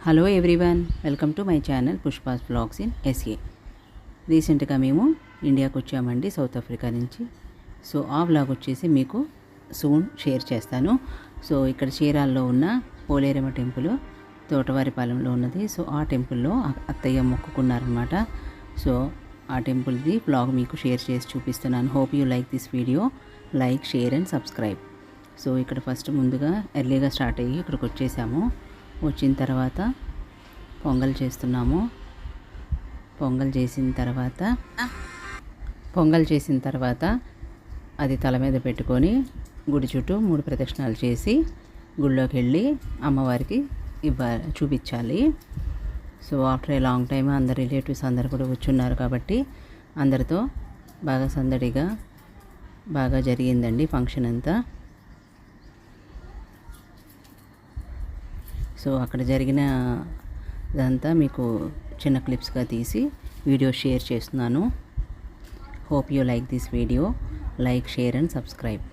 Hello everyone, welcome to my channel Pushpa's vlogs in SA. రీసెంట్గా మేము ఇండియాకి వచ్చామండి, సౌత్ ఆఫ్రికా నుంచి. సో ఆ వ్లాగ్ వచ్చేసి మీకు సూన్ షేర్ చేస్తాను. సో ఇక్కడ చీరాల్లో ఉన్న పోలేరమ్మ టెంపుల్ తోటవారిపాలెంలో ఉన్నది. సో ఆ టెంపుల్లో అత్తయ్య మొక్కుకున్నారనమాట. సో ఆ టెంపుల్ది వ్లాగ్ మీకు షేర్ చేసి చూపిస్తున్నాను. Hope you like this video. Like, share and subscribe. So ఇక్కడ ఫస్ట్ ముందుగా ఎర్లీగా స్టార్ట్ అయ్యి ఇక్కడికి వచ్చేసాము. వచ్చిన తర్వాత పొంగల్ చేస్తున్నాము. పొంగల్ చేసిన తర్వాత అది తల మీద పెట్టుకొని గుడి చుట్టూ 3 ప్రదక్షిణాలు చేసి గుడిలోకి వెళ్ళి అమ్మవారికి చూపించాలి. So after a long time అందరు రిలేటివ్స్ అందరు కూడా కూర్చున్నారు కాబట్టి అందరితో బాగా సందడిగా బాగా జరిగిందండి ఫంక్షన్ అంతా. సో అక్కడ జరిగిన ఇదంతా మీకు చిన్న క్లిప్స్గా తీసి వీడియో షేర్ చేస్తున్నాను. Hope you like this video. Like, share and subscribe.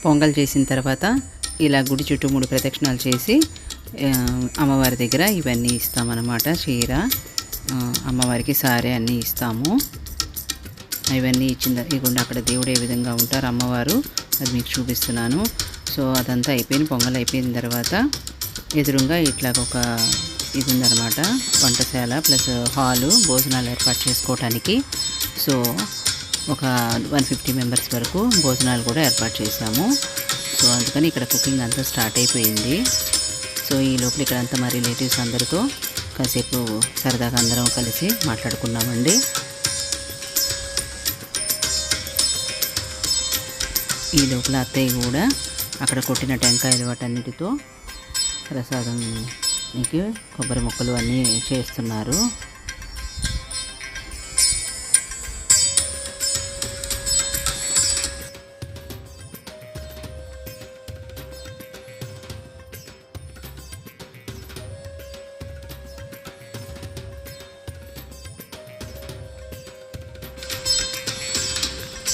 Pongal చేసిన తర్వాత ఇలా గుడి చుట్టూ 3 ప్రదక్షిణాలు చేసి అమ్మవారి దగ్గర ఇవన్నీ ఇస్తామన్నమాట. చీర, అమ్మవారికి సారీ అన్నీ ఇస్తాము. ఇవన్నీ ఇచ్చిన ఇకుండా అక్కడ దేవుడు ఏ విధంగా ఉంటారు అమ్మవారు అది మీకు చూపిస్తున్నాను. సో అదంతా అయిపోయింది. పొంగల్ అయిపోయిన తర్వాత ఎదురుగా ఇట్లా ఒక ఇది ఉందన్నమాట, వంటశాల ప్లస్ హాలు, భోజనాలు ఏర్పాటు చేసుకోవటానికి. సో ఒక 150 మెంబర్స్ వరకు భోజనాలు కూడా ఏర్పాటు చేశాము. సో అందుకని ఇక్కడ కుకింగ్ అంతా స్టార్ట్ అయిపోయింది. సో ఈ లోపల ఇక్కడ అంతా మా రిలేటివ్స్ అందరితో కాసేపు సరదాగా అందరం కలిసి మాట్లాడుకున్నామండి. ఈ లోపల అత్తయ్య కూడా అక్కడ కొట్టిన టెంకాయలు వాటన్నిటితో ప్రసాదంకి కొబ్బరి ముక్కలు అన్నీ చేస్తున్నారు.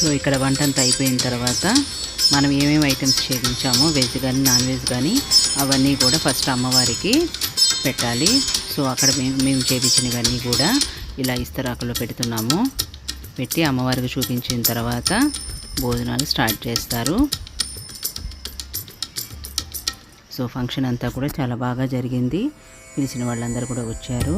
సో ఇక్కడ వంట అంతా అయిపోయిన తర్వాత మనం ఏమేమి ఐటమ్స్ చేయించామో వెజ్ కానీ నాన్ వెజ్ కానీ అవన్నీ కూడా ఫస్ట్ అమ్మవారికి పెట్టాలి. సో అక్కడ మేము చేయించినవన్నీ కూడా ఇలా ఇస్తరాకులో పెడుతున్నాము. పెట్టి అమ్మవారికి చూపించిన తర్వాత భోజనాలు స్టార్ట్ చేస్తారు. సో ఫంక్షన్ అంతా కూడా చాలా బాగా జరిగింది. పిలిచిన వాళ్ళందరూ కూడా వచ్చారు.